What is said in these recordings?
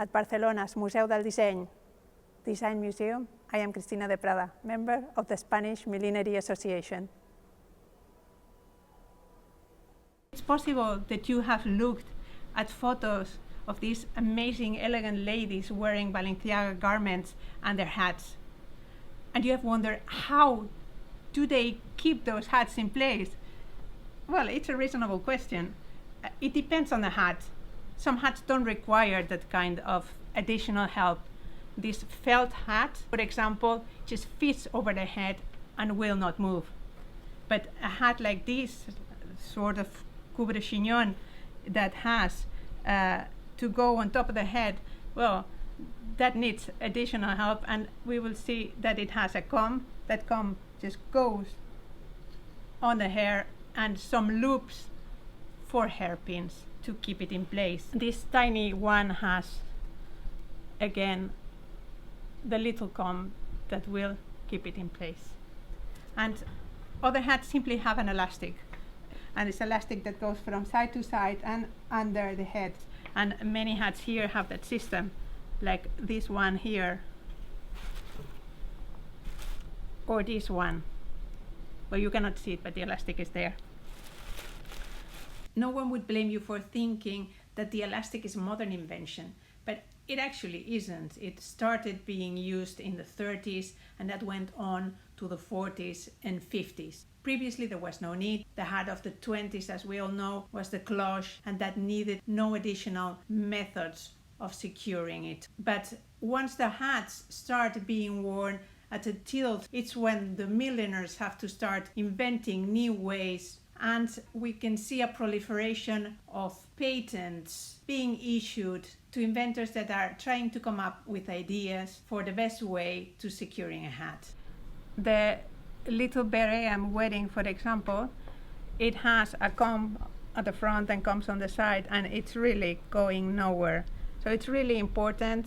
At Barcelona's Museu del Disseny, Design Museum, I am Cristina de Prada, member of the Spanish Millinery Association. It's possible that you have looked at photos of these amazing, elegant ladies wearing Balenciaga garments and their hats. And you have wondered, how do they keep those hats in place? Well, it's a reasonable question. It depends on the hat. Some hats don't require that kind of additional help. This felt hat, for example, just fits over the head and will not move. But a hat like this, sort of couvre-chignon, that has to go on top of the head, well, that needs additional help, and we will see that it has a comb. That comb just goes on the hair, and some loops for hairpins to keep it in place. This tiny one has, again, the little comb that will keep it in place. And other hats simply have an elastic, and it's elastic that goes from side to side and under the head. And many hats here have that system, like this one here, or this one. Well, you cannot see it, but the elastic is there. No one would blame you for thinking that the elastic is a modern invention, but it actually isn't. It started being used in the 30s, and that went on to the 40s and 50s. Previously, there was no need. The hat of the 20s, as we all know, was the cloche, and that needed no additional methods of securing it. But once the hats start being worn at a tilt, it's when the milliners have to start inventing new ways, and we can see a proliferation of patents being issued to inventors that are trying to come up with ideas for the best way to securing a hat. The little beret I'm wearing, for example, it has a comb at the front and combs on the side, and it's really going nowhere. So it's really important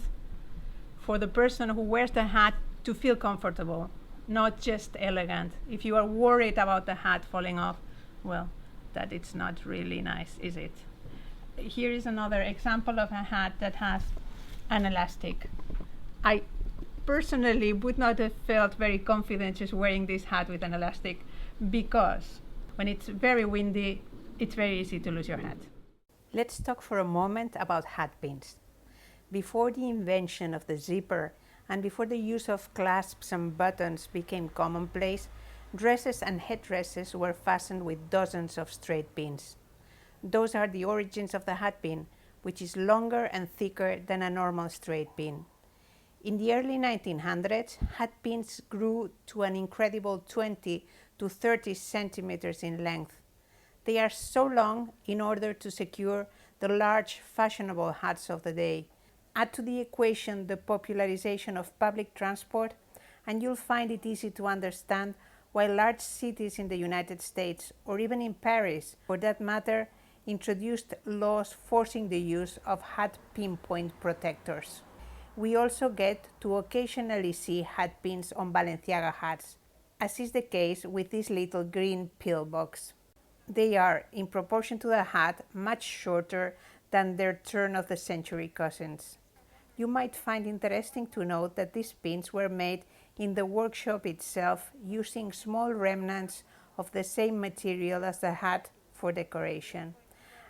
for the person who wears the hat to feel comfortable, not just elegant. If you are worried about the hat falling off, well, that it's not really nice, is it? Here is another example of a hat that has an elastic. I personally would not have felt very confident just wearing this hat with an elastic, because when it's very windy, it's very easy to lose your hat. Let's talk for a moment about hat pins. Before the invention of the zipper and before the use of clasps and buttons became commonplace, dresses and headdresses were fastened with dozens of straight pins. Those are the origins of the hat pin, which is longer and thicker than a normal straight pin. In the early 1900s, hat pins grew to an incredible 20 to 30 centimeters in length. They are so long in order to secure the large fashionable hats of the day. Add to the equation the popularization of public transport, and you'll find it easy to understand why large cities in the United States, or even in Paris for that matter, introduced laws forcing the use of hat pinpoint protectors. We also get to occasionally see hat pins on Balenciaga hats, as is the case with this little green pillbox. They are, in proportion to the hat, much shorter than their turn-of-the-century cousins. You might find interesting to note that these pins were made in the workshop itself using small remnants of the same material as the hat for decoration.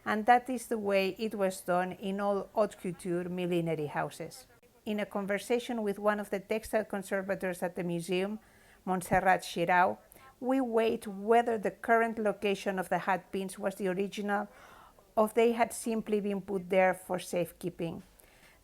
And that is the way it was done in all haute couture millinery houses. In a conversation with one of the textile conservators at the museum, Montserrat Xirau, we weighed whether the current location of the hat pins was the original or they had simply been put there for safekeeping.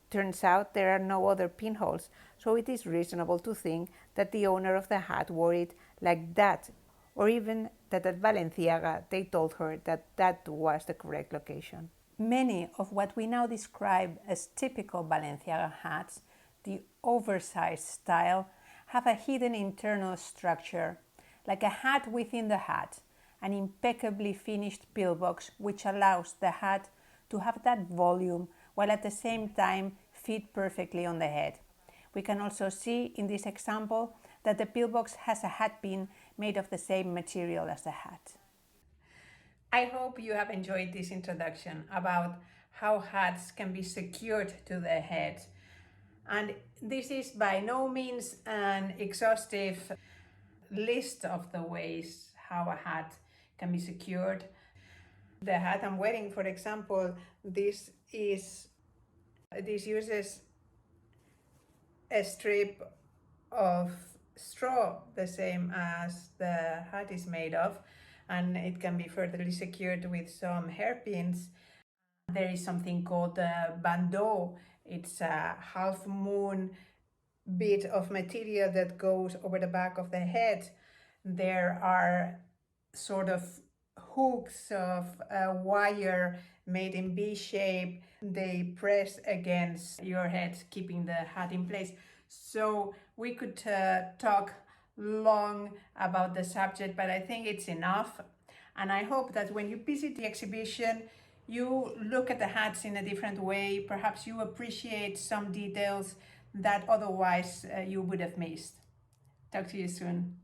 Turns out there are no other pinholes, so it is reasonable to think that the owner of the hat wore it like that, or even that at Balenciaga they told her that that was the correct location. Many of what we now describe as typical Balenciaga hats, the oversized style, have a hidden internal structure, like a hat within the hat, an impeccably finished pillbox which allows the hat to have that volume while at the same time fit perfectly on the head. We can also see in this example that the pillbox has a hat pin made of the same material as the hat. I hope you have enjoyed this introduction about how hats can be secured to the head. And this is by no means an exhaustive list of the ways how a hat can be secured. The hat I'm wearing, for example, this uses a strip of straw, the same as the hat is made of, and it can be furtherly secured with some hairpins. There is something called a bandeau. It's a half moon bit of material that goes over the back of the head. There are sort of hooks of wire made in V shape. They press against your head, keeping the hat in place. So we could talk long about the subject, but I think it's enough. And I hope that when you visit the exhibition, you look at the hats in a different way. Perhaps you appreciate some details that otherwise you would have missed. Talk to you soon.